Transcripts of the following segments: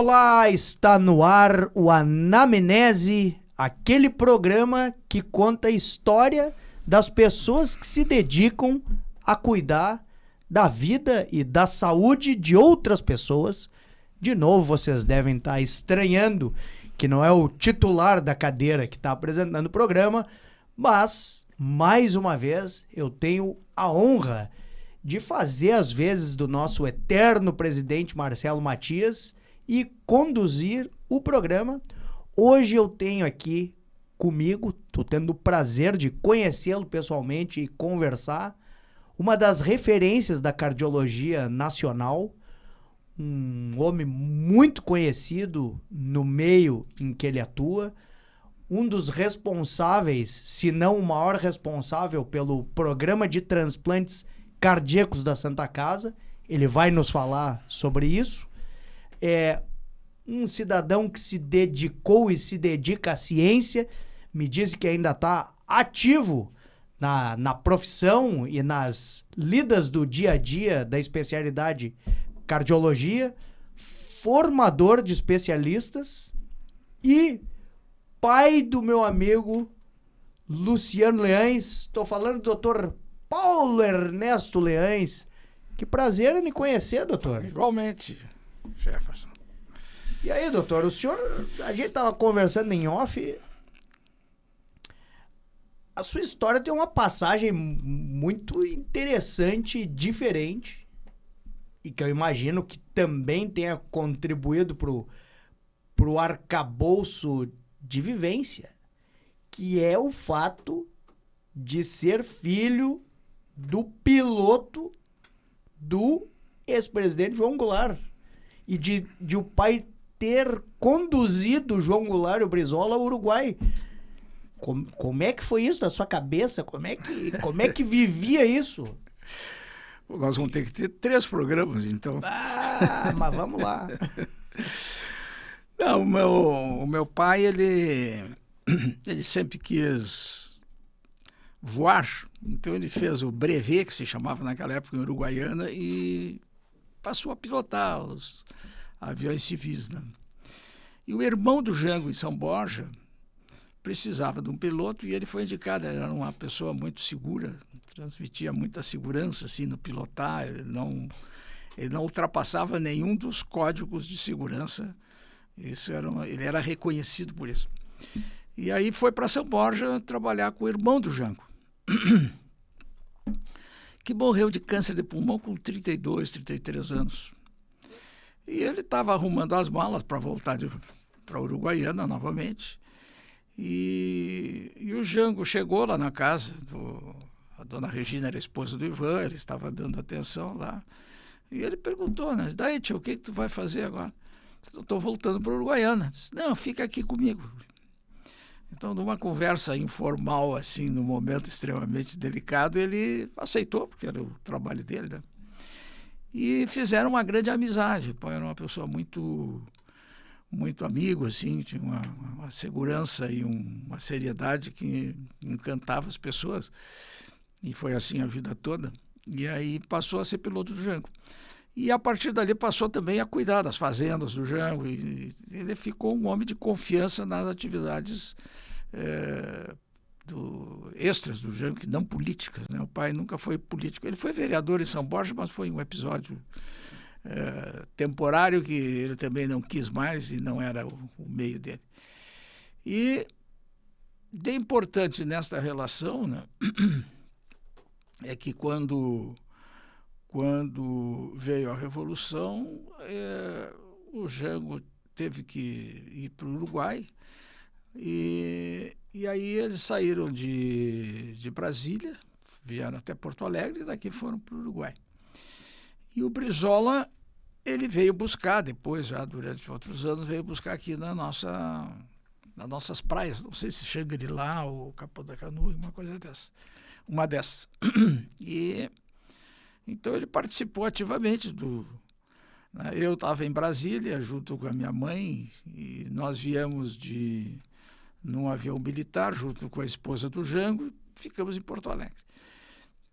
Olá, está no ar o Anamnese, aquele programa que conta a história das pessoas que se dedicam a cuidar da vida e da saúde de outras pessoas. De novo, vocês devem estar estranhando que não é o titular da cadeira que está apresentando o programa, mas, mais uma vez, eu tenho a honra de fazer as vezes do nosso eterno presidente Marcelo Matias e conduzir o programa. Hoje eu tenho aqui comigo, estou tendo o prazer de conhecê-lo pessoalmente e conversar, uma das referências da cardiologia nacional, um homem muito conhecido no meio em que ele atua, um dos responsáveis, se não o maior responsável pelo programa de transplantes cardíacos da Santa Casa. Ele vai nos falar sobre isso. É um cidadão que se dedicou e se dedica à ciência, me disse que ainda está ativo na profissão e nas lidas do dia a dia da especialidade cardiologia, formador de especialistas e pai do meu amigo Luciano Leães. Estou falando do Dr. Paulo Ernesto Leães. Que prazer em me conhecer, doutor. Igualmente, Jefferson. E aí, doutor, o senhor, a gente estava conversando em off, a sua história tem uma passagem muito interessante e diferente, e que eu imagino que também tenha contribuído pro arcabouço de vivência, que é o fato de ser filho do piloto do ex-presidente João Goulart, e de o pai ter conduzido João Goulart e o Brizola ao Uruguai. Como é que foi isso na sua cabeça? Como é que vivia isso? Nós vamos ter que ter 3 programas, então. Mas vamos lá. Não, o meu pai, ele sempre quis voar. Então ele fez o brevet, que se chamava naquela época em Uruguaiana, e passou a pilotar os aviões civis, né? E o irmão do Jango, em São Borja, precisava de um piloto e ele foi indicado. Era uma pessoa muito segura, transmitia muita segurança assim, no pilotar. Ele não ultrapassava nenhum dos códigos de segurança. Ele era reconhecido por isso. E aí foi para São Borja trabalhar com o irmão do Jango, que morreu de câncer de pulmão com 32, 33 anos. E ele estava arrumando as malas para voltar para Uruguaiana novamente. E o Jango chegou lá na casa, a dona Regina era a esposa do Ivan, ele estava dando atenção lá. E ele perguntou, né? Daí, tio, o que tu vai fazer agora? Eu estou voltando para Uruguaiana. Disse, não, fica aqui comigo. Então, numa conversa informal, assim, num momento extremamente delicado, ele aceitou, porque era o trabalho dele, né? E fizeram uma grande amizade. O pai era uma pessoa muito amigo, assim, tinha uma segurança e uma seriedade que encantava as pessoas. E foi assim a vida toda. E aí passou a ser piloto do Jango. E a partir dali passou também a cuidar das fazendas do Jango. E ele ficou um homem de confiança nas atividades extras do Jango, que não políticas, né? O pai nunca foi político. Ele foi vereador em São Borja, mas foi um episódio temporário que ele também não quis mais e não era o meio dele. E de importante nesta relação, né, é que quando veio a Revolução, o Jango teve que ir para o Uruguai e aí eles saíram de Brasília, vieram até Porto Alegre e daqui foram para o Uruguai. E o Brizola, ele veio buscar, depois, já durante outros anos, veio buscar aqui nas nossas praias, não sei se Xangri-Lá ou Capão da Canoa, uma dessas. E então ele participou ativamente né? Eu estava em Brasília, junto com a minha mãe, e nós viemos num avião militar, junto com a esposa do Jango, e ficamos em Porto Alegre.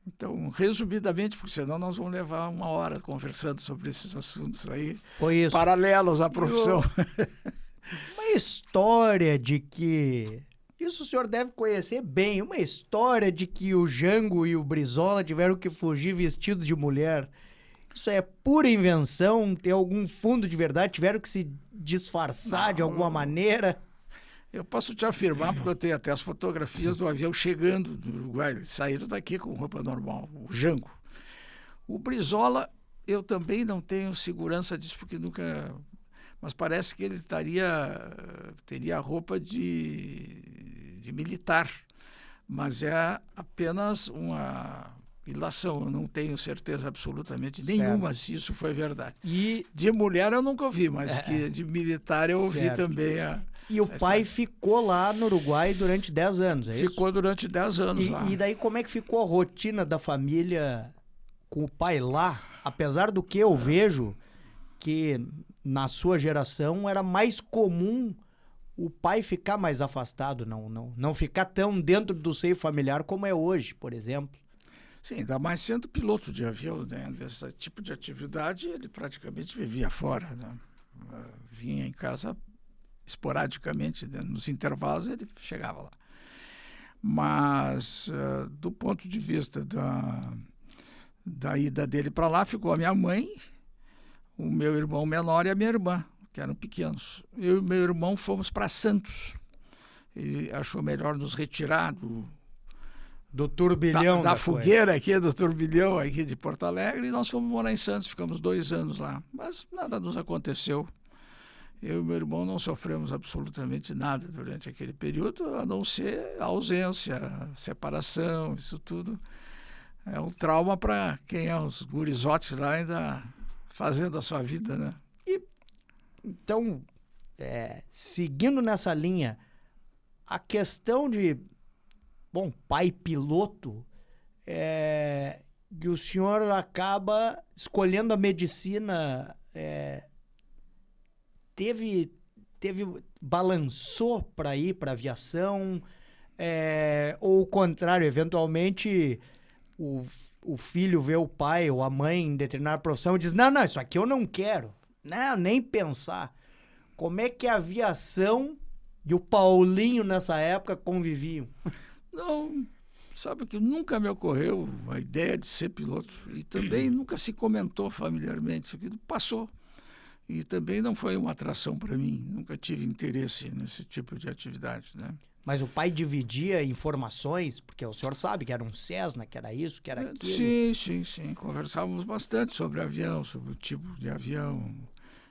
Então, resumidamente, porque senão nós vamos levar 1 hora conversando sobre esses assuntos aí, Foi isso. paralelos à profissão. Uma história de que... Isso o senhor deve conhecer bem. Uma história de que o Jango e o Brizola tiveram que fugir vestidos de mulher. Isso é pura invenção? Tem algum fundo de verdade? Tiveram que se disfarçar de alguma maneira? Eu posso te afirmar, porque eu tenho até as fotografias do avião chegando do Uruguai. Eles saíram daqui com roupa normal, o Jango. O Brizola, eu também não tenho segurança disso, porque nunca... Mas parece que ele teria roupa de militar. Mas é apenas uma ilação. Eu não tenho certeza absolutamente nenhuma se isso foi verdade. E de mulher eu nunca ouvi, mas que de militar eu ouvi também. E o pai ficou lá no Uruguai durante 10 anos, é isso? Ficou durante 10 anos lá. E daí como é que ficou a rotina da família com o pai lá? Apesar do que eu vejo que na sua geração era mais comum o pai ficar mais afastado, não ficar tão dentro do seio familiar como é hoje, por exemplo. Sim, ainda mais sendo piloto de avião, né? Desse tipo de atividade, ele praticamente vivia fora, né? Vinha em casa esporadicamente, né? Nos intervalos ele chegava lá. Mas, do ponto de vista da ida dele para lá, ficou a minha mãe, o meu irmão menor e a minha irmã, que eram pequenos. Eu e meu irmão fomos para Santos. Ele achou melhor nos retirar do turbilhão da fogueira aqui, do turbilhão aqui de Porto Alegre, e nós fomos morar em Santos, ficamos 2 anos lá. Mas nada nos aconteceu. Eu e meu irmão não sofremos absolutamente nada durante aquele período, a não ser a ausência, a separação, isso tudo. É um trauma para quem é os gurizotes lá ainda fazendo a sua vida, né? E, então, seguindo nessa linha, a questão de, bom, pai piloto, que o senhor acaba escolhendo a medicina, balançou para ir para aviação, ou o contrário, eventualmente o filho vê o pai ou a mãe em determinada profissão e diz, não, isso aqui eu não quero, não, nem pensar. Como é que a aviação e o Paulinho nessa época conviviam? Não, sabe que nunca me ocorreu a ideia de ser piloto e também nunca se comentou familiarmente, aquilo passou. E também não foi uma atração para mim, nunca tive interesse nesse tipo de atividade, né? Mas o pai dividia informações, porque o senhor sabe que era um Cessna, que era isso, que era aquilo. Sim. Conversávamos bastante sobre avião, sobre o tipo de avião.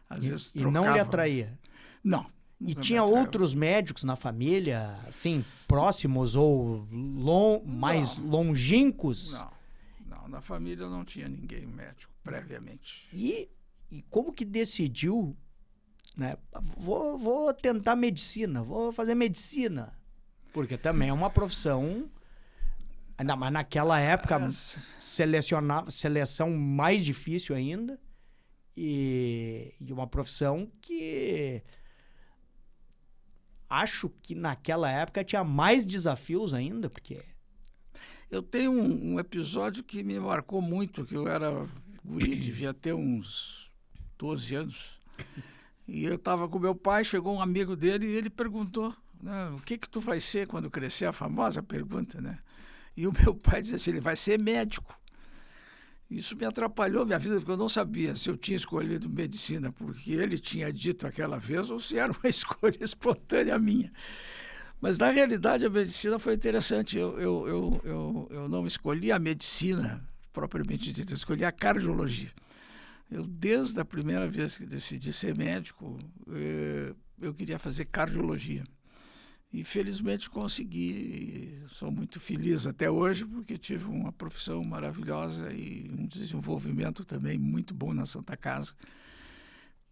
Às vezes trocava. E não lhe atraía? Não. E tinha outros médicos na família, assim, próximos ou mais longínquos? Não, na família não tinha ninguém médico, previamente. E como que decidiu, né? Vou tentar medicina, vou fazer medicina. Porque também é uma profissão, ainda mais naquela época, seleção mais difícil ainda. E uma profissão que acho que naquela época tinha mais desafios ainda, porque... Eu tenho um episódio que me marcou muito, que eu era guri, devia ter uns 12 anos. E eu estava com meu pai, chegou um amigo dele e ele perguntou, né, o que tu vai ser quando crescer? A famosa pergunta, né? E o meu pai disse assim, ele vai ser médico. Isso me atrapalhou minha vida, porque eu não sabia se eu tinha escolhido medicina porque ele tinha dito aquela vez ou se era uma escolha espontânea minha. Mas, na realidade, a medicina foi interessante. Eu não escolhi a medicina, propriamente dita, eu escolhi a cardiologia. Desde a primeira vez que decidi ser médico, eu queria fazer cardiologia. E, felizmente, consegui. Sou muito feliz até hoje, porque tive uma profissão maravilhosa e um desenvolvimento também muito bom na Santa Casa,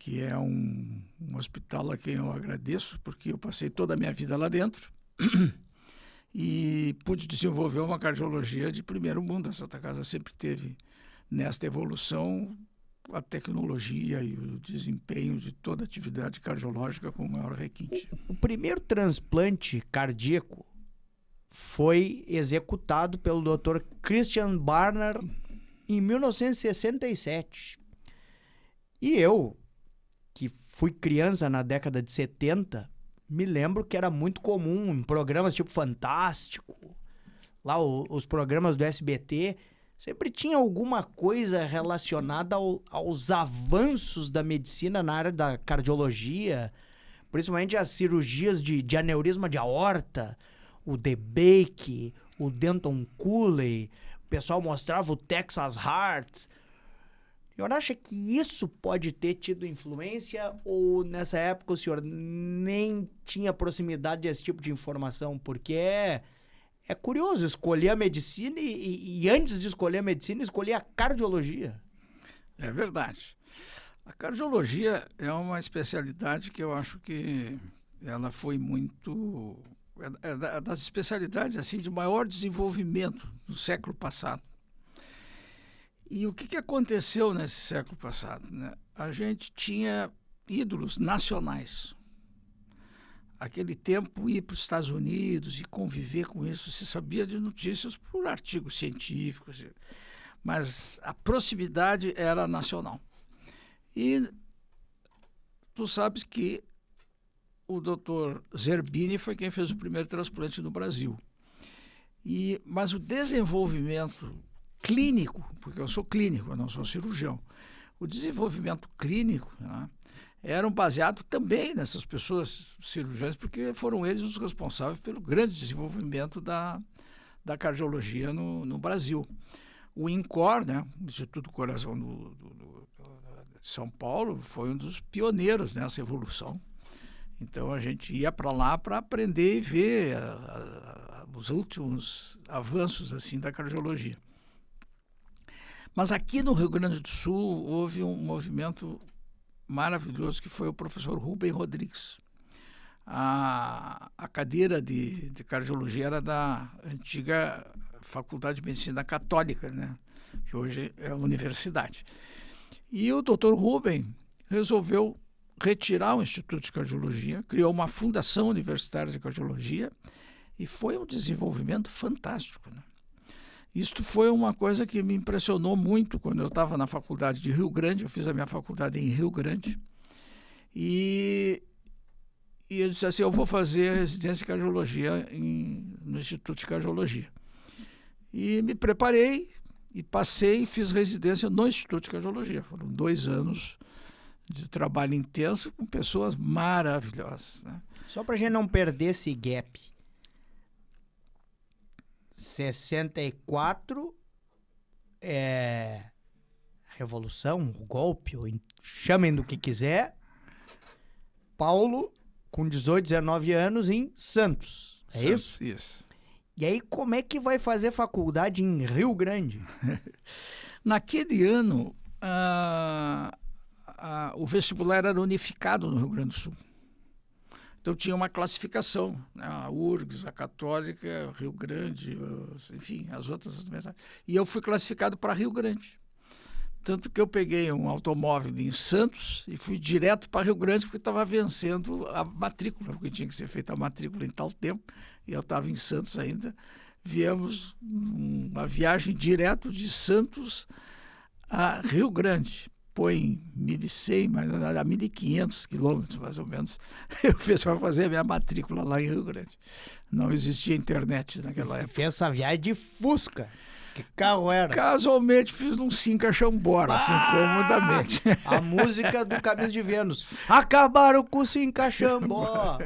que é um hospital a quem eu agradeço, porque eu passei toda a minha vida lá dentro e pude desenvolver uma cardiologia de primeiro mundo. A Santa Casa sempre teve, nesta evolução, a tecnologia e o desempenho de toda a atividade cardiológica com o maior requinte. O primeiro transplante cardíaco foi executado pelo Dr. Christian Barnard em 1967. E eu, que fui criança na década de 70, me lembro que era muito comum em programas tipo Fantástico, lá os programas do SBT, sempre tinha alguma coisa relacionada aos avanços da medicina na área da cardiologia, principalmente as cirurgias de aneurisma de aorta, o DeBake, o Denton Cooley, o pessoal mostrava o Texas Heart. O senhor acha que isso pode ter tido influência ou nessa época o senhor nem tinha proximidade desse tipo de informação? Porque é curioso escolher a medicina e antes de escolher a medicina, escolher a cardiologia. É verdade. A cardiologia é uma especialidade que eu acho que ela foi muito... É das especialidades assim, de maior desenvolvimento do século passado. E o que aconteceu nesse século passado, né? A gente tinha ídolos nacionais. Aquele tempo, ir para os Estados Unidos e conviver com isso, se sabia de notícias por artigos científicos, mas a proximidade era nacional. E tu sabes que o Dr. Zerbini foi quem fez o primeiro transplante no Brasil. Mas o desenvolvimento clínico, porque eu sou clínico, eu não sou cirurgião, o desenvolvimento clínico, né, eram baseados também nessas pessoas cirurgiãs, porque foram eles os responsáveis pelo grande desenvolvimento da cardiologia no Brasil. O INCOR, né, o Instituto do Coração de São Paulo, foi um dos pioneiros nessa evolução. Então a gente ia para lá para aprender e ver os últimos avanços assim da cardiologia. Mas aqui no Rio Grande do Sul houve um movimento maravilhoso que foi o professor Rubem Rodrigues. A cadeira de cardiologia era da antiga Faculdade de Medicina Católica, né? Que hoje é a universidade. E o doutor Rubem resolveu retirar o Instituto de Cardiologia, criou uma fundação universitária de cardiologia e foi um desenvolvimento fantástico, né? Isto foi uma coisa que me impressionou muito quando eu estava na faculdade de Rio Grande. Eu fiz a minha faculdade em Rio Grande e eu disse assim, eu vou fazer a residência de cardiologia no Instituto de Cardiologia. E me preparei e passei e fiz residência no Instituto de Cardiologia. Foram 2 anos de trabalho intenso com pessoas maravilhosas, né? Só para a gente não perder esse gap. 64 é revolução, o golpe, ou chamem do que quiser. Paulo, com 18, 19 anos, em Santos. É isso? Isso. E aí, como é que vai fazer faculdade em Rio Grande? Naquele ano, o vestibular era unificado no Rio Grande do Sul. Então tinha uma classificação, né? A URGS, a Católica, Rio Grande, enfim, as outras universidades. E eu fui classificado para Rio Grande. Tanto que eu peguei um automóvel em Santos e fui direto para Rio Grande porque estava vencendo a matrícula, porque tinha que ser feita a matrícula em tal tempo, e eu estava em Santos ainda. Viemos uma viagem direto de Santos a Rio Grande. Põe 1.100, mas a 1.500 quilômetros, mais ou menos, eu fiz para fazer a minha matrícula lá em Rio Grande. Não existia internet naquela época. Fez essa viagem de Fusca. Que carro era? Casualmente fiz um Cinca Chambora, assim, comodamente. A música do Camisa de Vênus. Acabaram com o Cinca Chambó.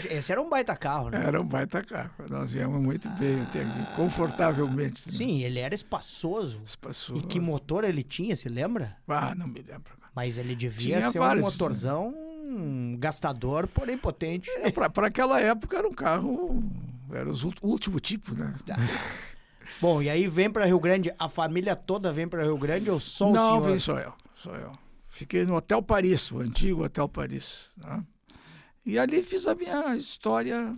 Esse era um baita carro, né? Era um baita carro. Nós viemos muito bem, até confortavelmente. Né? Sim, ele era espaçoso. Espaçoso. E que motor ele tinha, se lembra? Não me lembro. Mas ele devia Tinha ser vários, um motorzão gastador, porém potente. Para aquela época era um carro, era o último tipo, né? Bom, e aí vem para Rio Grande, a família toda vem para Rio Grande ou só o senhor? Não, vem só eu. Fiquei no Hotel Paris, o antigo Hotel Paris, né? E ali fiz a minha história,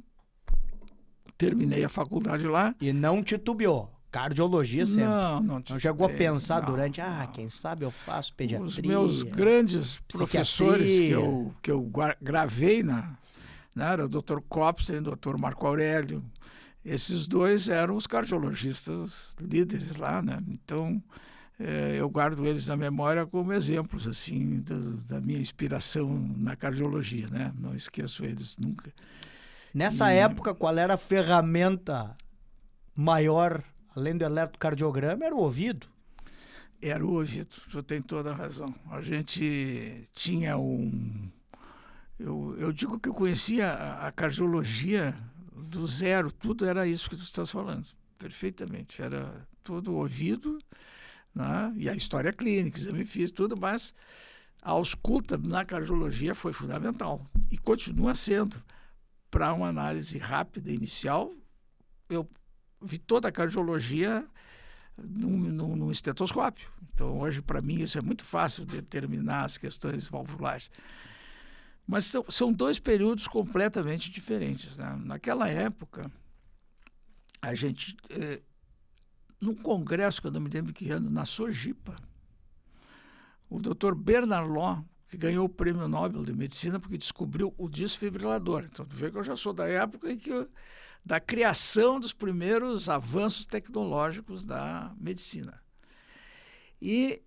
terminei a faculdade lá. E não titubeou? Cardiologia sempre? Não chegou a pensar durante, quem sabe eu faço pediatria. Os meus grandes professores que eu gravei né? Era o Dr. Copstein, o Dr. Marco Aurélio. Esses dois eram os cardiologistas líderes lá, né? Então, eu guardo eles na memória como exemplos, assim, da minha inspiração na cardiologia, né? Não esqueço eles nunca. Nessa época, qual era a ferramenta maior, além do eletrocardiograma, era o ouvido? Era o ouvido, você tem toda a razão. A gente tinha Eu digo que eu conhecia a cardiologia do zero, tudo era isso que tu estás falando, perfeitamente. Era tudo ouvido, né? E a história clínica, exame físico, tudo, mas a ausculta na cardiologia foi fundamental e continua sendo. Para uma análise rápida inicial, eu vi toda a cardiologia num estetoscópio. Então, hoje, para mim, isso é muito fácil determinar as questões valvulares. Mas são dois períodos completamente diferentes, né? Naquela época, a gente, num congresso, que eu não me lembro que ano, na Sojipa, o Dr. Bernard Law, que ganhou o Prêmio Nobel de Medicina porque descobriu o desfibrilador. Então, tu vê que eu já sou da época da criação dos primeiros avanços tecnológicos da medicina. E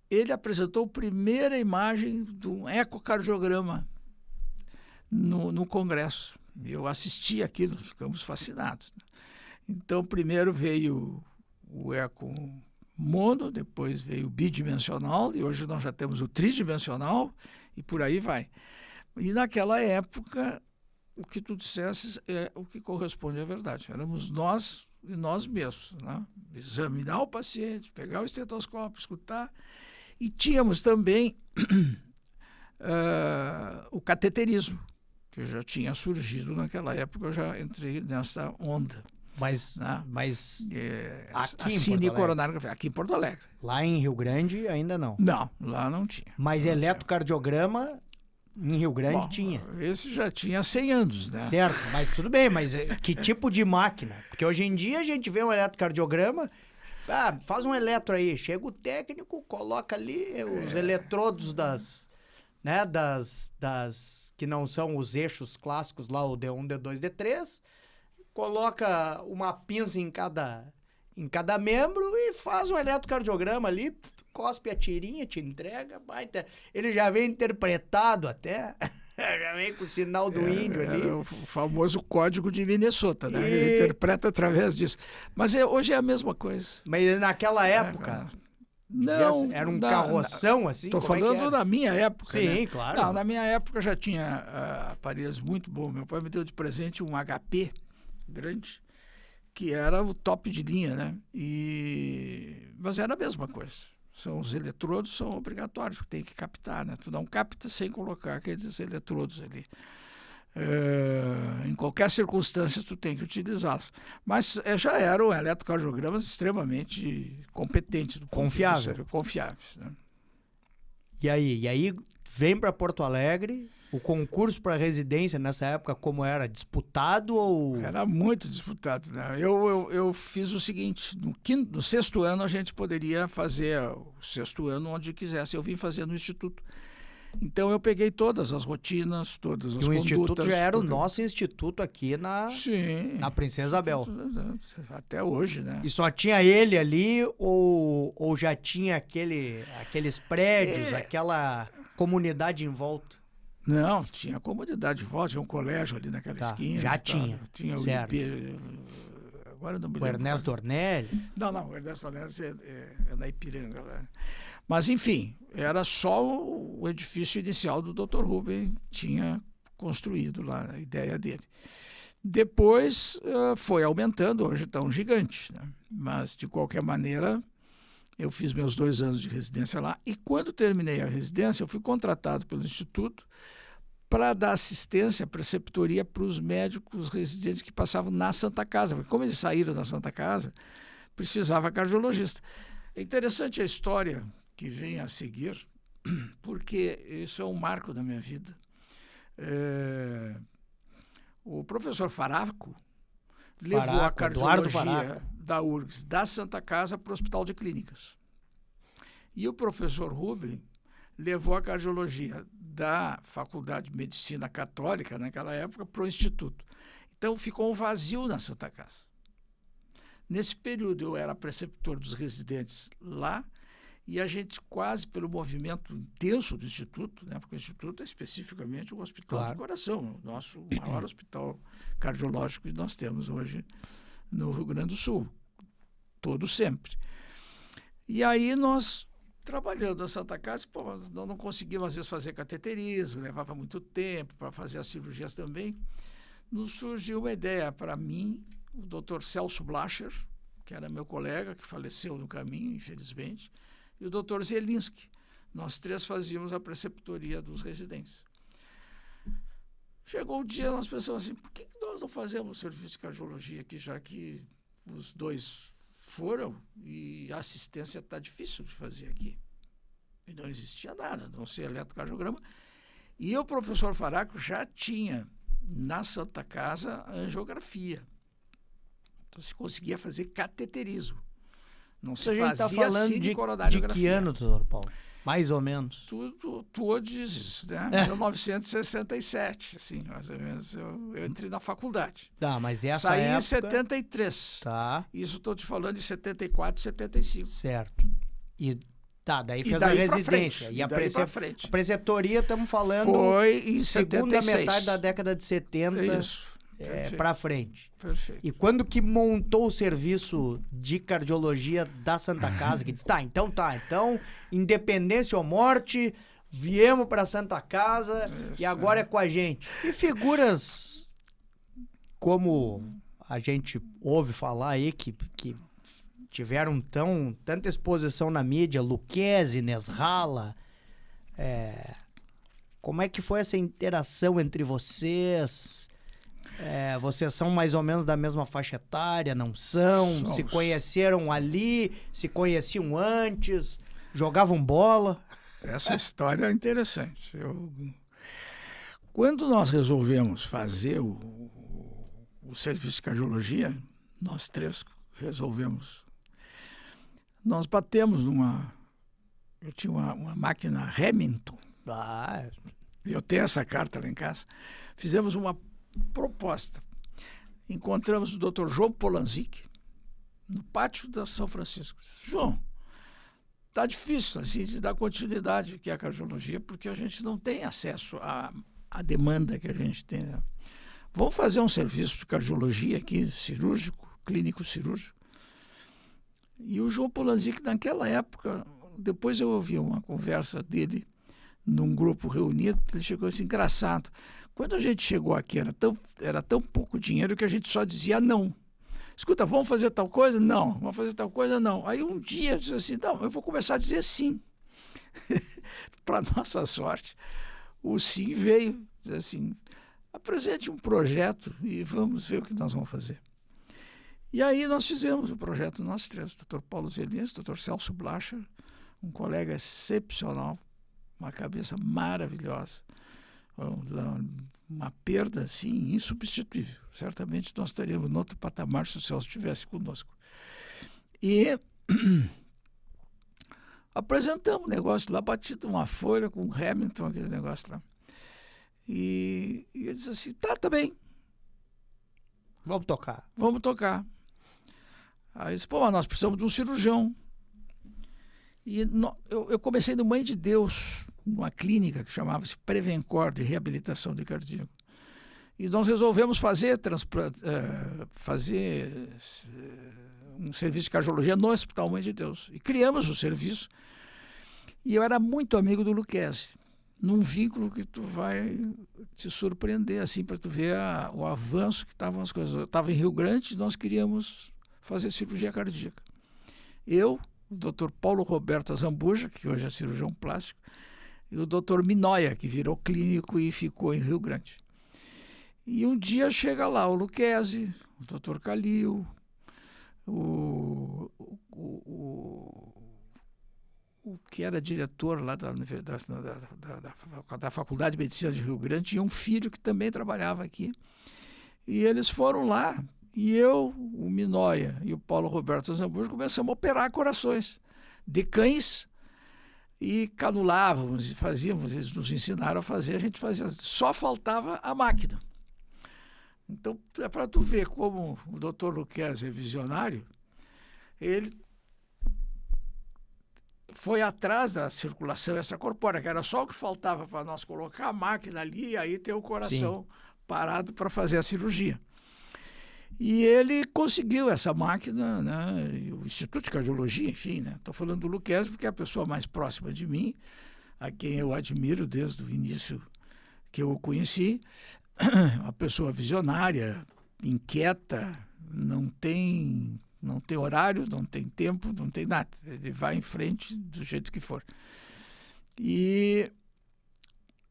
ele apresentou a primeira imagem de um ecocardiograma no Congresso. Eu assisti aquilo, ficamos fascinados. Então, primeiro veio o eco mono, depois veio o bidimensional, e hoje nós já temos o tridimensional, e por aí vai. E naquela época, o que tu disseste é o que corresponde à verdade. Éramos nós e nós mesmos, né? Examinar o paciente, pegar o estetoscópio, escutar. E tínhamos também o cateterismo, que já tinha surgido naquela época, eu já entrei nessa onda. Mas aqui em Porto Alegre. Lá em Rio Grande ainda não. Não, lá não tinha. Mas não eletrocardiograma em Rio Grande tinha. Esse já tinha 100 anos, né? Certo, mas tudo bem, mas que tipo de máquina? Porque hoje em dia a gente vê um eletrocardiograma, faz um eletro aí, chega o técnico, coloca ali os eletrodos das que não são os eixos clássicos lá, o D1, D2, D3, coloca uma pinça em cada membro e faz um eletrocardiograma ali, cospe a tirinha, te entrega, ele já vem interpretado até, já vem com o sinal do índio ali. O famoso código de Minnesota, né? Ele interpreta através disso. Mas hoje é a mesma coisa. Mas naquela época... Não, era um carroção assim? Estou falando da minha época. Sim, né? claro. Não, na minha época já tinha aparelhos muito bons. Meu pai me deu de presente um HP grande, que era o top de linha, né? Mas era a mesma coisa. Os eletrodos são obrigatórios, tem que captar, né? Tu não capta sem colocar aqueles eletrodos ali. Em qualquer circunstância tu tem que utilizá-los. Mas já eram eletrocardiogramas extremamente competentes. Confiáveis. Né? E aí vem para Porto Alegre, o concurso para residência nessa época como era? Disputado ou... Era muito disputado, né? Eu fiz o seguinte, no sexto ano a gente poderia fazer o sexto ano onde quisesse. Eu vim fazer no Instituto. Então eu peguei todas as rotinas, todas as condutas. O Instituto já era o nosso instituto aqui na Princesa Isabel. Até hoje, né? E só tinha ele ali ou já tinha aqueles prédios, aquela comunidade em volta? Não, tinha comunidade em volta, tinha um colégio ali naquela esquina. Já tinha. Tinha o IP. Agora não me lembro. O Ernesto Dornelles? Não, o Ernesto Dornelles é na Ipiranga. Né? Mas, enfim, era só o edifício inicial do Dr. Rubem tinha construído lá, a ideia dele. Depois foi aumentando, hoje está um gigante. Né? Mas, de qualquer maneira, eu fiz meus 2 anos de residência lá. E quando terminei a residência, eu fui contratado pelo Instituto para dar assistência, preceptoria para os médicos residentes que passavam na Santa Casa. Porque como eles saíram da Santa Casa, precisava cardiologista. É interessante a história que vem a seguir, porque isso é um marco da minha vida. O professor Faraco levou a cardiologia da URGS da Santa Casa para o Hospital de Clínicas. E o professor Rubem levou a cardiologia da Faculdade de Medicina Católica, naquela época, para o Instituto. Então, ficou um vazio na Santa Casa. Nesse período, eu era preceptor dos residentes lá, e a gente, quase pelo movimento intenso do Instituto, né, porque o Instituto é especificamente um hospital de coração, o nosso maior hospital cardiológico que nós temos hoje no Rio Grande do Sul, todo sempre. E aí nós, trabalhando na Santa Casa, nós não conseguíamos, às vezes, fazer cateterismo, levava muito tempo para fazer as cirurgias também. Nos surgiu uma ideia para mim, o Dr. Celso Blacher, que era meu colega, que faleceu no caminho, infelizmente, e o Dr. Zelinski. Nós três fazíamos a preceptoria dos residentes. Chegou o dia, nós pensamos assim, por que nós não fazemos serviço de cardiologia aqui, já que os dois foram e a assistência está difícil de fazer aqui? E não existia nada, a não ser eletrocardiograma. E o professor Faraco já tinha na Santa Casa a angiografia. Então se conseguia fazer cateterismo. Não se fazia cine coronariografia. De que ano, doutor Paulo? Mais ou menos. Tu dizes, né? 1967, assim, mais ou menos. Eu entrei na faculdade. Tá, mas essa Saí época... em 73. Tá. Isso estou te falando de 74 e 75. Certo. E daí fez a residência. E a preceptoria, estamos falando... Foi em segunda 76. metade da década de 70. Isso. Para frente. Perfeito. E quando que montou o serviço de cardiologia da Santa Casa, que disse, então, independência ou morte, viemos para Santa Casa e agora é com a gente. E figuras como a gente ouve falar aí, que tiveram tanta exposição na mídia, Lucchesi, Nesralla, como é que foi essa interação entre vocês? Vocês são mais ou menos da mesma faixa etária, não são? Somos. Se conheceram ali, se conheciam antes, jogavam bola? Essa história é interessante. Quando nós resolvemos fazer o serviço de cardiologia, nós três resolvemos. Nós batemos eu tinha uma máquina Remington. Eu tenho essa carta lá em casa. Fizemos uma proposta. Encontramos o Dr. João Polanzik no pátio da São Francisco. João, está difícil assim, de dar continuidade aqui à cardiologia, porque a gente não tem acesso à demanda que a gente tem. Né? Vamos fazer um serviço de cardiologia aqui, cirúrgico, clínico cirúrgico. E o João Polanzik, naquela época, depois eu ouvi uma conversa dele num grupo reunido, ele chegou assim, engraçado. Quando a gente chegou aqui, era tão pouco dinheiro que a gente só dizia não. Escuta, vamos fazer tal coisa? Não. Vamos fazer tal coisa? Não. Aí um dia eu disse assim, não, eu vou começar a dizer sim. Para nossa sorte, o sim veio, dizer assim, apresente um projeto e vamos ver o que nós vamos fazer. E aí nós fizemos o projeto, nós três, Dr. Paulo Zelins, Dr. Celso Blacher, um colega excepcional, uma cabeça maravilhosa, uma perda assim, insubstituível. Certamente nós estaríamos em outro patamar se o Celso estivesse conosco. E apresentamos o negócio lá, batido uma folha com o Hamilton, aquele negócio lá. E ele disse assim, tá bem. Vamos tocar. Vamos tocar. Aí disse, mas nós precisamos de um cirurgião. E eu comecei no Mãe de Deus, numa clínica que chamava-se Prevencor, de reabilitação de cardíaco. E nós resolvemos fazer um serviço de cardiologia no Hospital Mãe de Deus. E criamos o serviço. E eu era muito amigo do Lucchesi, num vínculo que tu vai te surpreender, assim, para tu ver o avanço que estavam as coisas. Eu estava em Rio Grande e nós queríamos fazer cirurgia cardíaca. Eu, o Dr. Paulo Roberto Azambuja, que hoje é cirurgião plástico, e o Dr. Minoia, que virou clínico e ficou em Rio Grande. E um dia chega lá o Lucchesi, o Dr. Calil, o que era diretor lá da Faculdade de Medicina de Rio Grande, tinha um filho que também trabalhava aqui. E eles foram lá, e eu, o Minoia e o Paulo Roberto Azambuja começamos a operar corações de cães e canulávamos e fazíamos, eles nos ensinaram a fazer, a gente fazia. Só faltava a máquina. Então, é para tu ver como o Dr. Lucchesi é visionário, ele foi atrás da circulação extracorpórea, que era só o que faltava para nós colocar a máquina ali e aí ter o coração parado para fazer a cirurgia. E ele conseguiu essa máquina, né? E o Instituto de Cardiologia, enfim, né? Estou falando do Lucchesi porque é a pessoa mais próxima de mim, a quem eu admiro desde o início que eu o conheci, uma pessoa visionária, inquieta, não tem horário, não tem tempo, não tem nada. Ele vai em frente do jeito que for. E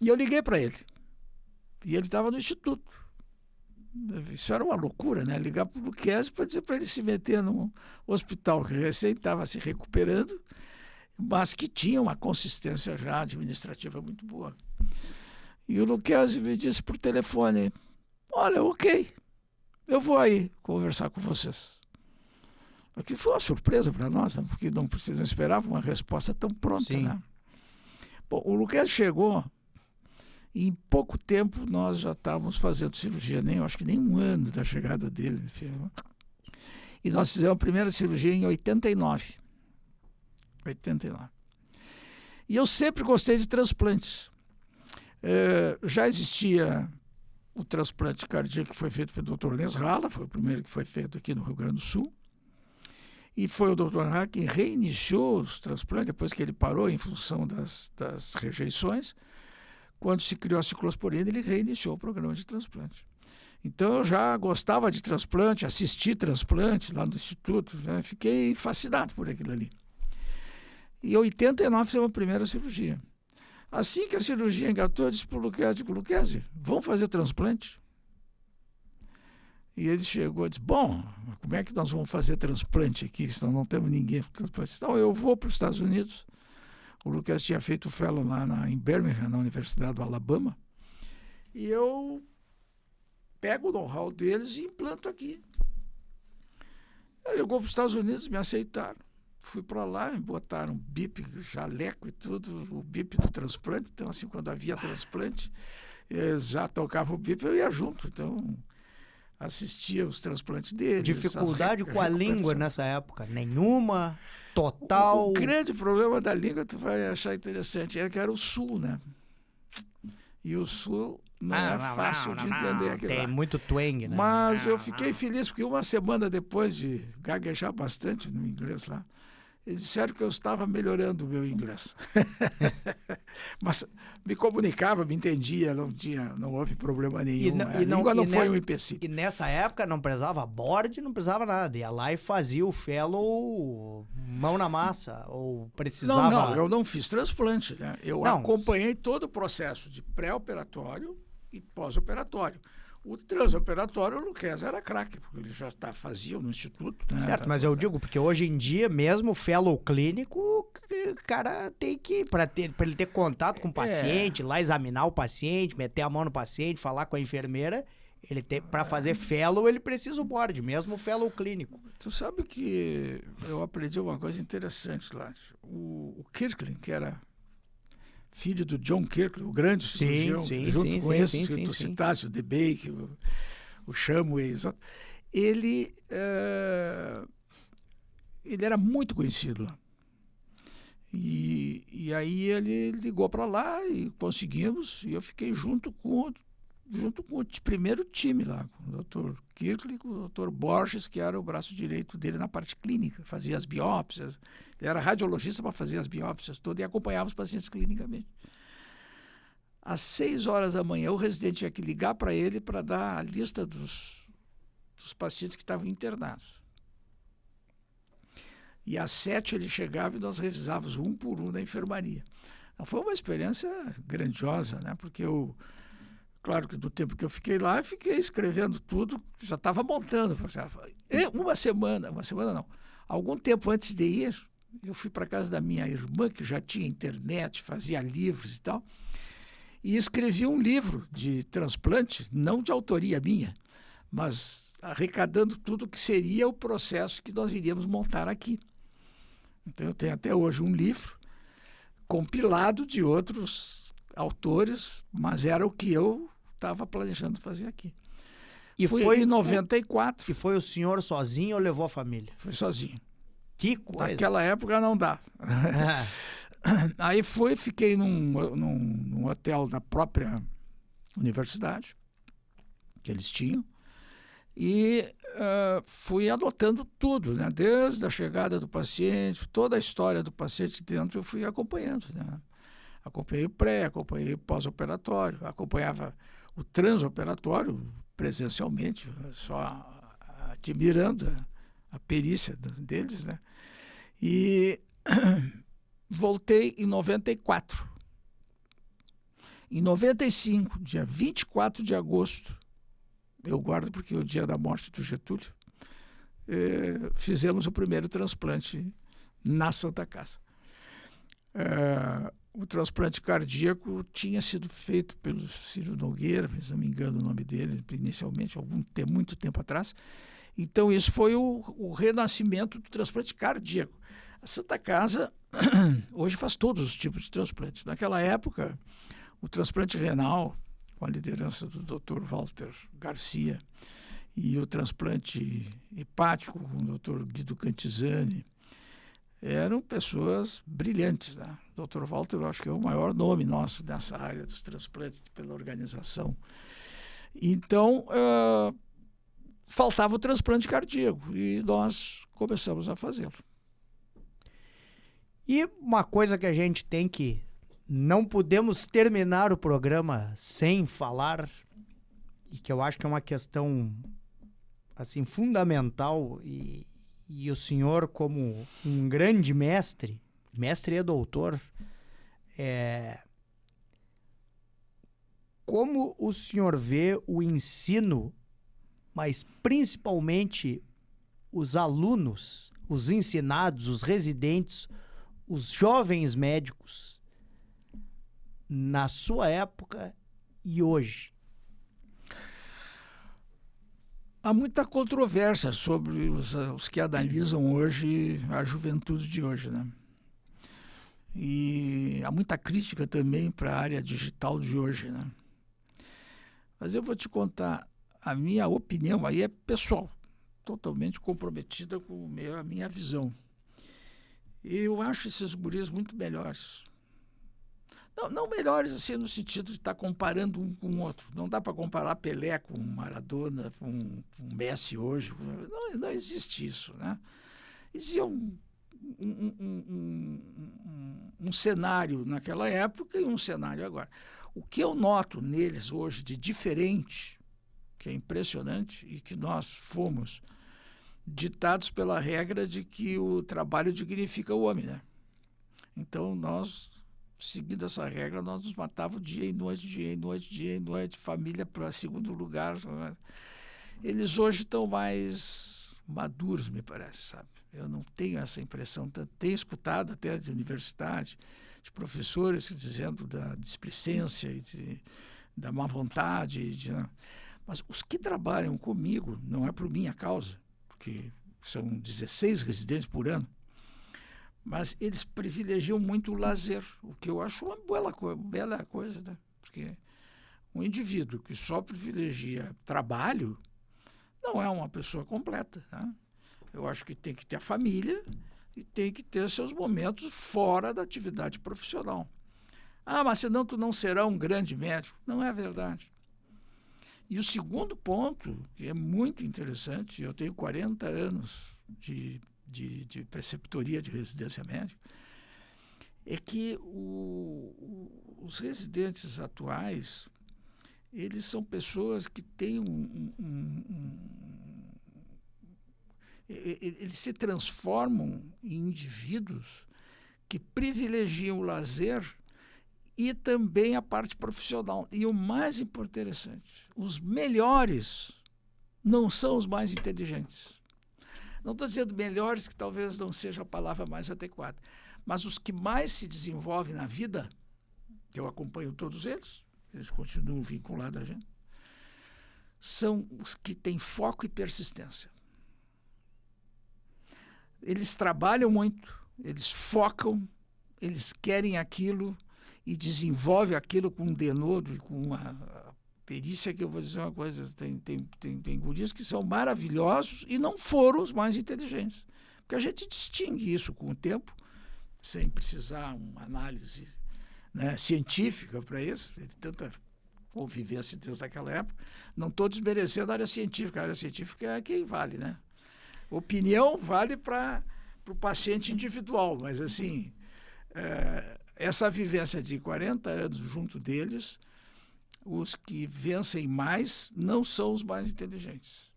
eu liguei para ele. E ele estava no Instituto. Isso era uma loucura, né? Ligar para o Lucchesi para dizer para ele se meter num hospital que recém estava se recuperando, mas que tinha uma consistência já administrativa muito boa. E o Lucchesi me disse por telefone: olha, ok, eu vou aí conversar com vocês. Aqui foi uma surpresa para nós, né? Porque não esperava uma resposta tão pronta. Sim. Né? Bom, o Lucchesi chegou e em pouco tempo nós já estávamos fazendo cirurgia, acho que nem um ano da chegada dele. E nós fizemos a primeira cirurgia em 89. E eu sempre gostei de transplantes. Já existia o transplante cardíaco que foi feito pelo Dr. Nesrala, foi o primeiro que foi feito aqui no Rio Grande do Sul. E foi o Dr. Nesrala quem reiniciou os transplantes, depois que ele parou em função das rejeições. Quando se criou a ciclosporina, ele reiniciou o programa de transplante. Então, eu já gostava de transplante, assisti transplante lá no Instituto, né? Fiquei fascinado por aquilo ali. E em 89 fizemos a primeira cirurgia. Assim que a cirurgia engatou, eu disse para o Lucchesi, vamos fazer transplante? E ele chegou e disse, bom, como é que nós vamos fazer transplante aqui, senão não temos ninguém para transplante? Então, eu vou para os Estados Unidos. O Lucchesi tinha feito o fellow lá em Birmingham, na Universidade do Alabama, e eu pego o know-how deles e implanto aqui. Ele ligou para os Estados Unidos, me aceitaram. Fui para lá, me botaram bip, jaleco e tudo, o bip do transplante. Então, assim, quando havia transplante, eles já tocavam o bip, eu ia junto. Então, assistia os transplantes deles. Dificuldade com a língua nessa época? Nenhuma? Total? O grande problema da língua, tu vai achar interessante, era que era o Sul, né? E o Sul não é fácil de entender aquilo lá. Tem muito twang, né? Mas eu fiquei feliz, porque uma semana depois de gaguejar bastante no inglês lá, eles disseram que eu estava melhorando o meu inglês. Mas me comunicava, me entendia, não houve problema nenhum. A língua não foi um empecilho. E nessa época não precisava board, não precisava nada. Ia lá e fazia o fellow mão na massa, ou precisava... Não, eu não fiz transplante, né? Eu acompanhei todo o processo de pré-operatório e pós-operatório. O transoperatório, o Lucchesi era craque, porque ele já fazia no instituto. Né? Certo, mas eu digo, porque hoje em dia, mesmo o fellow clínico, o cara tem que, para ele ter contato com o paciente, lá examinar o paciente, meter a mão no paciente, falar com a enfermeira, ele tem, para fazer fellow, ele precisa o board, mesmo o fellow clínico. Tu sabe que eu aprendi uma coisa interessante lá. O Kirkland, que era filho do John Kirkland, o grande cirurgião, junto com esse que tu citasse, o DeBake, o Shamway, ele era muito conhecido lá. E aí ele ligou para lá e conseguimos, e eu fiquei junto com o primeiro time lá, com o Dr. Kirkland e com o Dr. Borges, que era o braço direito dele na parte clínica, fazia as biópsias, ele era radiologista para fazer as biópsias todas e acompanhava os pacientes clinicamente. Às 6 horas da manhã, o residente tinha que ligar para ele para dar a lista dos pacientes que estavam internados. E às 7 ele chegava e nós revisávamos um por um na enfermaria. Então, foi uma experiência grandiosa, né? Porque claro que do tempo que eu fiquei lá, eu fiquei escrevendo tudo, já estava montando. Uma semana não. Algum tempo antes de ir, eu fui para casa da minha irmã, que já tinha internet, fazia livros e tal, e escrevi um livro de transplante, não de autoria minha, mas arrecadando tudo que seria o processo que nós iríamos montar aqui. Então eu tenho até hoje um livro compilado de outros autores, mas era o que eu estava planejando fazer aqui. E Fui foi em 94. E foi o senhor sozinho ou levou a família? Fui sozinho. Que coisa. Naquela época não dá. Aí fiquei num hotel da própria universidade, que eles tinham, e fui anotando tudo, né? Desde a chegada do paciente, toda a história do paciente dentro, eu fui acompanhando, né? Acompanhei o pré, acompanhei o pós-operatório, acompanhava o transoperatório presencialmente, só admirando a perícia deles, né? E voltei em 94. Em 95, dia 24 de agosto, eu guardo porque é o dia da morte do Getúlio, fizemos o primeiro transplante na Santa Casa. O transplante cardíaco tinha sido feito pelo Ciro Nogueira, se não me engano o nome dele, inicialmente, muito tempo atrás. Então, isso foi o renascimento do transplante cardíaco. A Santa Casa hoje faz todos os tipos de transplantes. Naquela época, o transplante renal, com a liderança do Dr. Walter Garcia, e o transplante hepático com o Dr. Guido Cantizani, eram pessoas brilhantes, né? O Dr. Walter, eu acho que é o maior nome nosso nessa área dos transplantes pela organização. Então, faltava o transplante cardíaco e nós começamos a fazê-lo. E uma coisa que a gente tem que... Não podemos terminar o programa sem falar, e que eu acho que é uma questão assim, fundamental, e o senhor, como um grande mestre e doutor, como o senhor vê o ensino, mas principalmente os alunos, os ensinados, os residentes, os jovens médicos, na sua época e hoje? Há muita controvérsia sobre os que analisam hoje a juventude de hoje, né? E há muita crítica também para a área digital de hoje, né? Mas eu vou te contar, a minha opinião aí é pessoal, totalmente comprometida com a minha visão. Eu acho esses guris muito melhores. Não melhores assim no sentido de estar comparando um com o outro. Não dá para comparar Pelé com Maradona, com Messi hoje. Não existe isso, né? Existia um cenário naquela época e um cenário agora. O que eu noto neles hoje de diferente, que é impressionante, e que nós fomos ditados pela regra de que o trabalho dignifica o homem, né? Então, nós, seguindo essa regra, nós nos matávamos dia e noite, dia e noite, dia e noite, família para segundo lugar. Eles hoje estão mais maduros, me parece, sabe? Eu não tenho essa impressão. Tenho escutado até de universidade, de professores dizendo da displicência e da má vontade. Mas os que trabalham comigo, não é por minha causa, porque são 16 residentes por ano, mas eles privilegiam muito o lazer, o que eu acho uma bela coisa, né? Porque um indivíduo que só privilegia trabalho não é uma pessoa completa, né? Eu acho que tem que ter a família e tem que ter seus momentos fora da atividade profissional. Ah, mas senão tu não será um grande médico. Não é verdade. E o segundo ponto, que é muito interessante, eu tenho 40 anos de preceptoria de residência médica, é que os residentes atuais, eles são pessoas que têm eles se transformam em indivíduos que privilegiam o lazer e também a parte profissional. E o mais interessante, os melhores não são os mais inteligentes. Não estou dizendo melhores, que talvez não seja a palavra mais adequada, mas os que mais se desenvolvem na vida, que eu acompanho todos eles continuam vinculados a gente, são os que têm foco e persistência. Eles trabalham muito, eles focam eles querem aquilo e desenvolvem aquilo com um denodo e com uma perícia, que eu vou dizer uma coisa, tem guris que são maravilhosos e não foram os mais inteligentes. Porque a gente distingue isso com o tempo, sem precisar uma análise, né, científica para isso, tem tanta convivência desde aquela época. Não estou desmerecendo a área científica é quem vale, né? Opinião vale para o paciente individual, mas assim, essa vivência de 40 anos junto deles, os que vencem mais não são os mais inteligentes.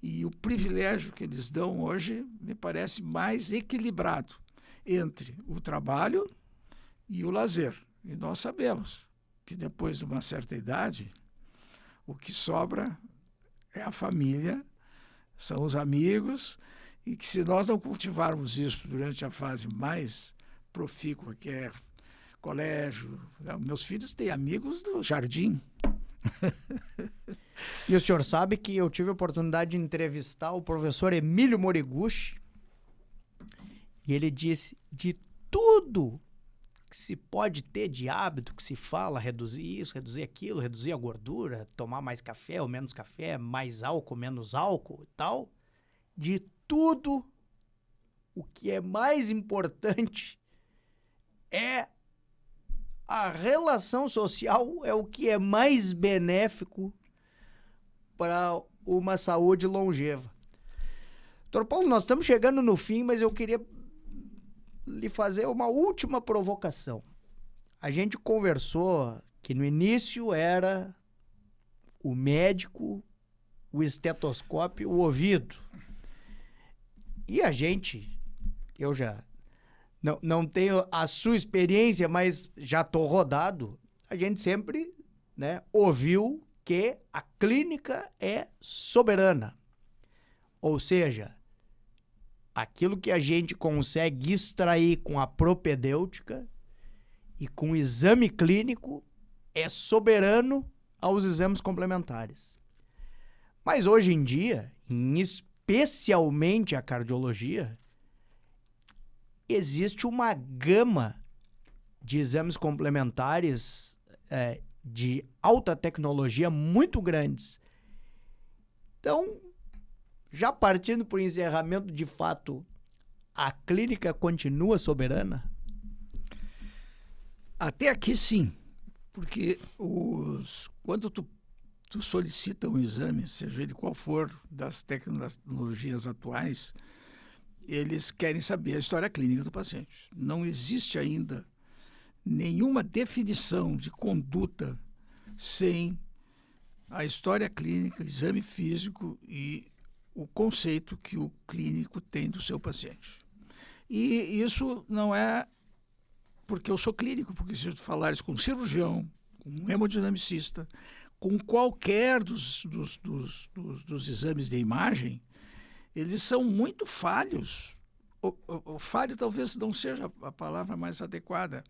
E o privilégio que eles dão hoje me parece mais equilibrado entre o trabalho e o lazer. E nós sabemos que depois de uma certa idade, o que sobra é a família, são os amigos, e que se nós não cultivarmos isso durante a fase mais profícua, que é colégio, meus filhos têm amigos do jardim. E o senhor sabe que eu tive a oportunidade de entrevistar o professor Emílio Moriguchi, e ele disse, de tudo que se pode ter de hábito, que se fala, reduzir isso, reduzir aquilo, reduzir a gordura, tomar mais café ou menos café, mais álcool, menos álcool e tal, de tudo, o que é mais importante é a relação social, é o que é mais benéfico para uma saúde longeva. Doutor Paulo, nós estamos chegando no fim, mas eu queria lhe fazer uma última provocação. A gente conversou que no início era o médico, o estetoscópio, o ouvido. E a gente, eu já não tenho a sua experiência, mas já estou rodado, a gente sempre, né, ouviu que a clínica é soberana. Ou seja, aquilo que a gente consegue extrair com a propedêutica e com o exame clínico é soberano aos exames complementares. Mas hoje em dia, especialmente a cardiologia, existe uma gama de exames complementares de alta tecnologia muito grandes. Então, já partindo para o encerramento, de fato, a clínica continua soberana? Até aqui sim, porque quando tu solicita um exame, seja ele qual for, das tecnologias atuais, eles querem saber a história clínica do paciente. Não existe ainda nenhuma definição de conduta sem a história clínica, exame físico e o conceito que o clínico tem do seu paciente. E isso não é porque eu sou clínico, porque se tu falares com um cirurgião, com um hemodinamicista, com qualquer dos exames de imagem, eles são muito falhos. O falho talvez não seja a palavra mais adequada,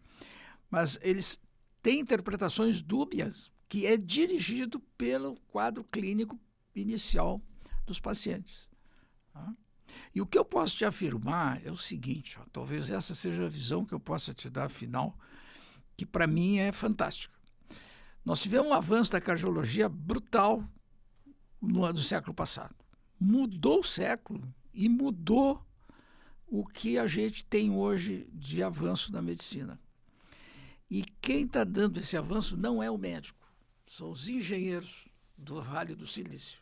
mas eles têm interpretações dúbias que é dirigido pelo quadro clínico inicial dos pacientes. Tá? E o que eu posso te afirmar é o seguinte, talvez essa seja a visão que eu possa te dar final, que para mim é fantástica. Nós tivemos um avanço da cardiologia brutal no século passado. Mudou o século e mudou o que a gente tem hoje de avanço na medicina. E quem está dando esse avanço não é o médico, são os engenheiros do Vale do Silício.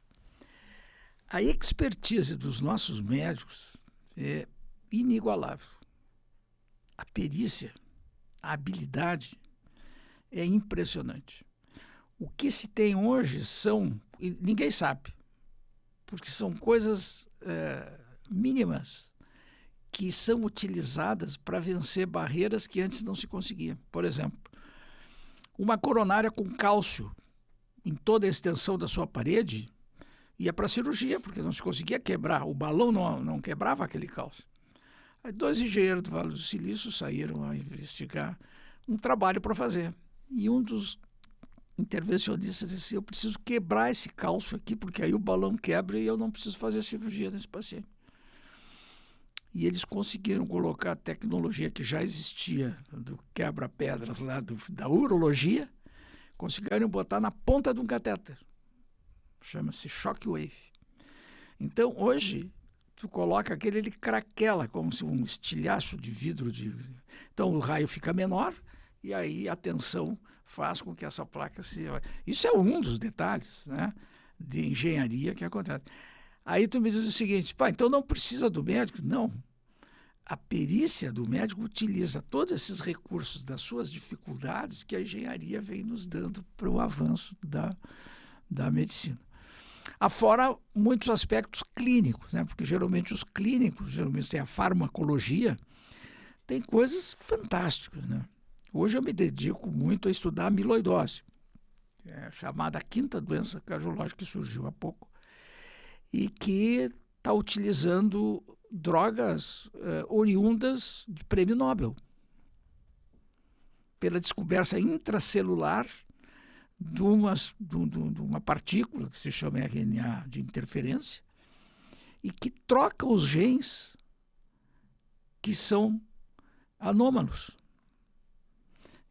A expertise dos nossos médicos é inigualável. A perícia, a habilidade é impressionante. O que se tem hoje ninguém sabe, porque são coisas mínimas que são utilizadas para vencer barreiras que antes não se conseguia. Por exemplo, uma coronária com cálcio em toda a extensão da sua parede ia para a cirurgia, porque não se conseguia quebrar, o balão não quebrava aquele cálcio. Aí 2 engenheiros do Vale do Silício saíram a investigar um trabalho para fazer. E um dos intervencionistas disse, eu preciso quebrar esse cálcio aqui, porque aí o balão quebra e eu não preciso fazer a cirurgia nesse paciente. E eles conseguiram colocar a tecnologia que já existia do quebra-pedras lá da urologia, conseguiram botar na ponta de um catéter. Chama-se Shockwave. Então, hoje, tu coloca aquele, ele craquela, como se um estilhaço de vidro. Então, o raio fica menor e aí a tensão faz com que essa placa se... Isso é um dos detalhes, né, de engenharia que acontece. Aí tu me diz o seguinte, pá, então não precisa do médico? Não. A perícia do médico utiliza todos esses recursos das suas dificuldades que a engenharia vem nos dando para o avanço da medicina. Afora muitos aspectos clínicos, né? Porque geralmente os clínicos, geralmente tem a farmacologia, tem coisas fantásticas, né? Hoje eu me dedico muito a estudar a amiloidose, chamada quinta doença cardiológica que surgiu há pouco, e que está utilizando drogas oriundas de prêmio Nobel, pela descoberta intracelular de uma partícula que se chama RNA de interferência e que troca os genes que são anômalos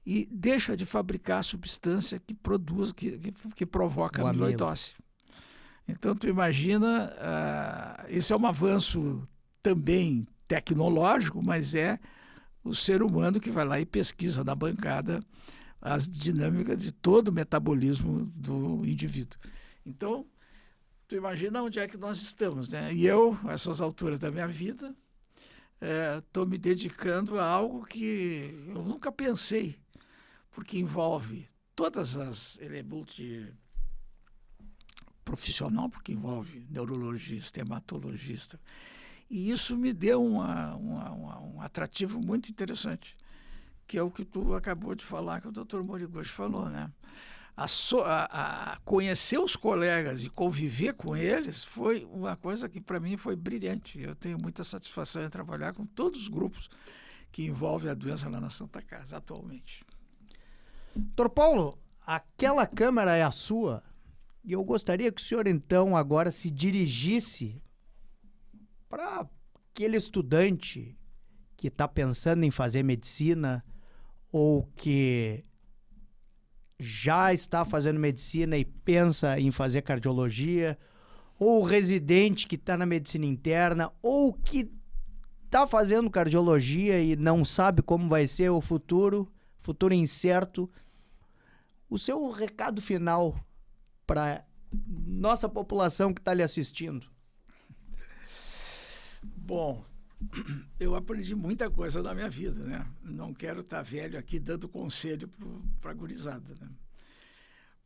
e deixa de fabricar a substância que produz, que provoca a amiloidose. Então, tu imagina, esse é um avanço também tecnológico, mas é o ser humano que vai lá e pesquisa na bancada as dinâmicas de todo o metabolismo do indivíduo. Então, tu imagina onde é que nós estamos, né? E eu, a essas alturas da minha vida, estou me dedicando a algo que eu nunca pensei, porque envolve todas as elementos profissional, porque envolve neurologista, hematologista. E isso me deu um atrativo muito interessante, que é o que tu acabou de falar, que o Dr. Moriguchi falou, né? Conhecer os colegas e conviver com eles foi uma coisa que para mim foi brilhante. Eu tenho muita satisfação em trabalhar com todos os grupos que envolvem a doença lá na Santa Casa, atualmente. Dr. Paulo, aquela câmara é a sua? E eu gostaria que o senhor, então, agora se dirigisse para aquele estudante que está pensando em fazer medicina ou que já está fazendo medicina e pensa em fazer cardiologia, ou o residente que está na medicina interna, ou que está fazendo cardiologia e não sabe como vai ser o futuro incerto. O seu recado final para nossa população que está lhe assistindo? Bom, eu aprendi muita coisa na minha vida, né? Não quero estar velho aqui dando conselho para a gurizada, né?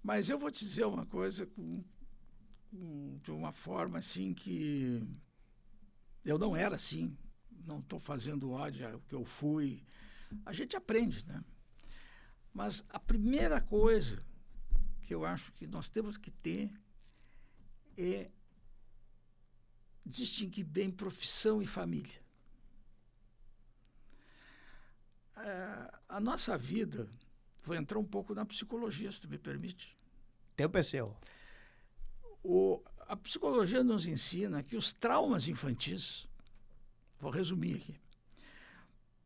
Mas eu vou te dizer uma coisa de uma forma assim que eu não era assim, não estou fazendo ódio ao que eu fui. A gente aprende, né? Mas a primeira coisa que eu acho que nós temos que ter é distinguir bem profissão e família. A nossa vida, vou entrar um pouco na psicologia, se tu me permite. Tempo é seu. A psicologia nos ensina que os traumas infantis, vou resumir aqui,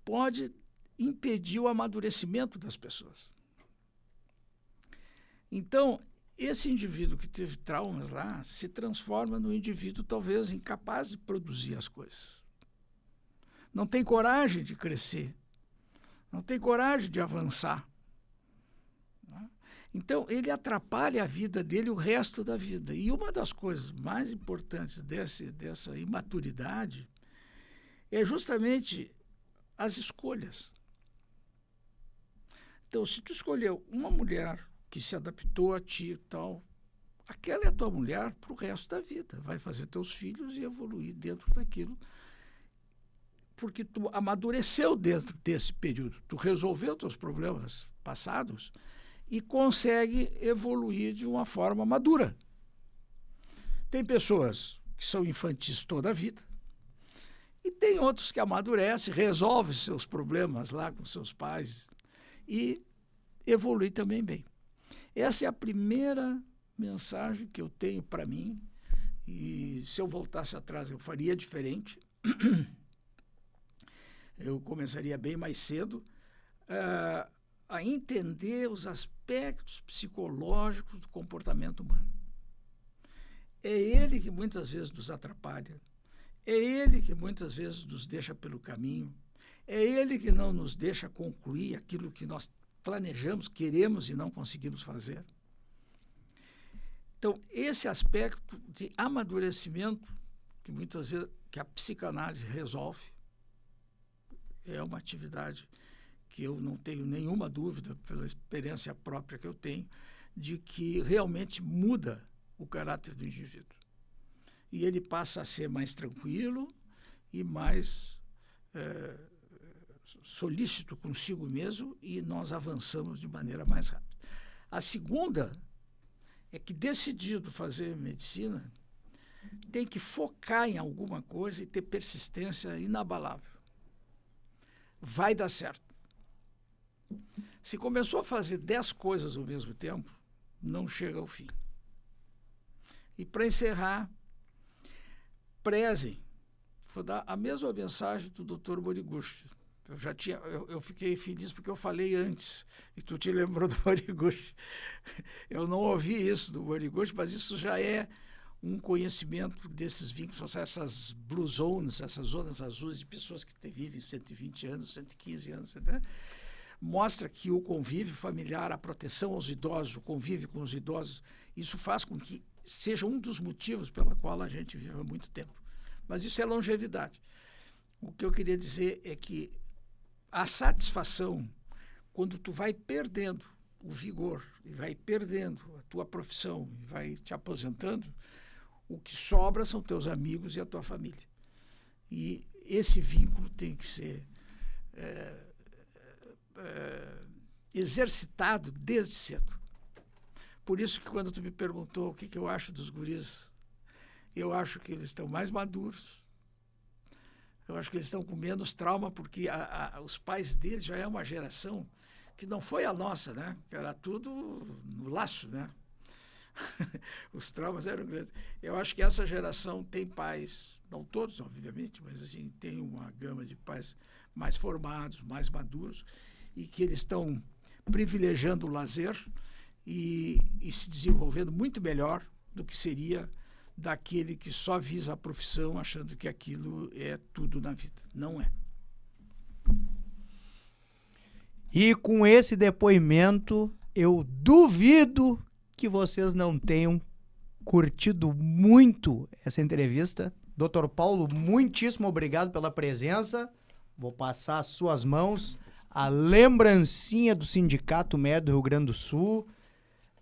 pode impedir o amadurecimento das pessoas. Então, esse indivíduo que teve traumas lá se transforma no indivíduo talvez incapaz de produzir as coisas. Não tem coragem de crescer, não tem coragem de avançar. Então, ele atrapalha a vida dele o resto da vida. E uma das coisas mais importantes dessa imaturidade é justamente as escolhas. Então, se tu escolheu uma mulher que se adaptou a ti e tal, aquela é a tua mulher para o resto da vida. Vai fazer teus filhos e evoluir dentro daquilo, porque tu amadureceu dentro desse período. Tu resolveu teus problemas passados e consegue evoluir de uma forma madura. Tem pessoas que são infantis toda a vida e tem outros que amadurecem, resolvem seus problemas lá com seus pais e evoluem também bem. Essa é a primeira mensagem que eu tenho para mim, e se eu voltasse atrás eu faria diferente. eu começaria bem mais cedo a entender os aspectos psicológicos do comportamento humano. É ele que muitas vezes nos atrapalha, é ele que muitas vezes nos deixa pelo caminho, é ele que não nos deixa concluir aquilo que nós planejamos, queremos e não conseguimos fazer. Então, esse aspecto de amadurecimento, que muitas vezes que a psicanálise resolve, é uma atividade que eu não tenho nenhuma dúvida, pela experiência própria que eu tenho, de que realmente muda o caráter do indivíduo. E ele passa a ser mais tranquilo e mais solícito consigo mesmo, e nós avançamos de maneira mais rápida. A segunda é que, decidido fazer medicina, tem que focar em alguma coisa e ter persistência inabalável. Vai dar certo. Se começou a fazer 10 coisas ao mesmo tempo, não chega ao fim. E, para encerrar, prezem. Vou dar a mesma mensagem do Dr. Moriguchi. Eu fiquei feliz porque eu falei antes, e tu te lembrou do Moriguchi. Eu não ouvi isso do Moriguchi, mas isso já é um conhecimento desses vínculos, essas blue zones, essas zonas azuis de pessoas que vivem 120 anos, 115 anos, né? Mostra que o convívio familiar, a proteção aos idosos, o convívio com os idosos, isso faz com que seja um dos motivos pela qual a gente vive há muito tempo. Mas isso é longevidade. O que eu queria dizer é que a satisfação, quando tu vai perdendo o vigor e vai perdendo a tua profissão e vai te aposentando, o que sobra são teus amigos e a tua família. E esse vínculo tem que ser exercitado desde cedo. Por isso que, quando tu me perguntou o que eu acho dos guris, eu acho que eles estão mais maduros, eu acho que eles estão com menos trauma, porque os pais deles já é uma geração que não foi a nossa, né? Que era tudo no laço, né? Os traumas eram grandes. Eu acho que essa geração tem pais, não todos, obviamente, mas assim, tem uma gama de pais mais formados, mais maduros, e que eles estão privilegiando o lazer e se desenvolvendo muito melhor do que seria daquele que só visa a profissão achando que aquilo é tudo na vida. Não é. E com esse depoimento, eu duvido que vocês não tenham curtido muito essa entrevista. Dr. Paulo, muitíssimo obrigado pela presença. Vou passar às suas mãos a lembrancinha do Sindicato Médico do Rio Grande do Sul.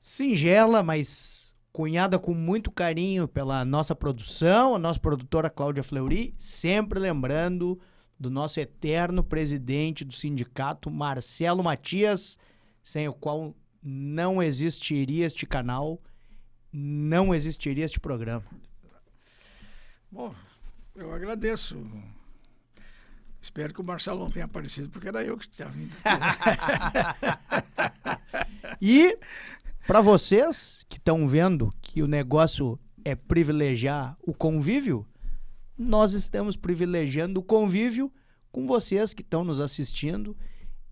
Singela, mas cunhada com muito carinho pela nossa produção, a nossa produtora Cláudia Fleury, sempre lembrando do nosso eterno presidente do sindicato, Marcelo Matias, sem o qual não existiria este canal, não existiria este programa. Bom, eu agradeço. Espero que o Marcelo não tenha aparecido, porque era eu que tinha vindo aqui. E para vocês que estão vendo que o negócio é privilegiar o convívio, nós estamos privilegiando o convívio com vocês que estão nos assistindo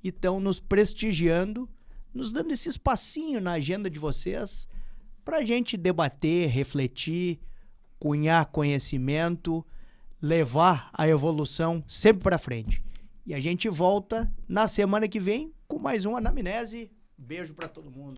e estão nos prestigiando, nos dando esse espacinho na agenda de vocês para a gente debater, refletir, cunhar conhecimento, levar a evolução sempre para frente. E a gente volta na semana que vem com mais uma anamnese. Beijo para todo mundo.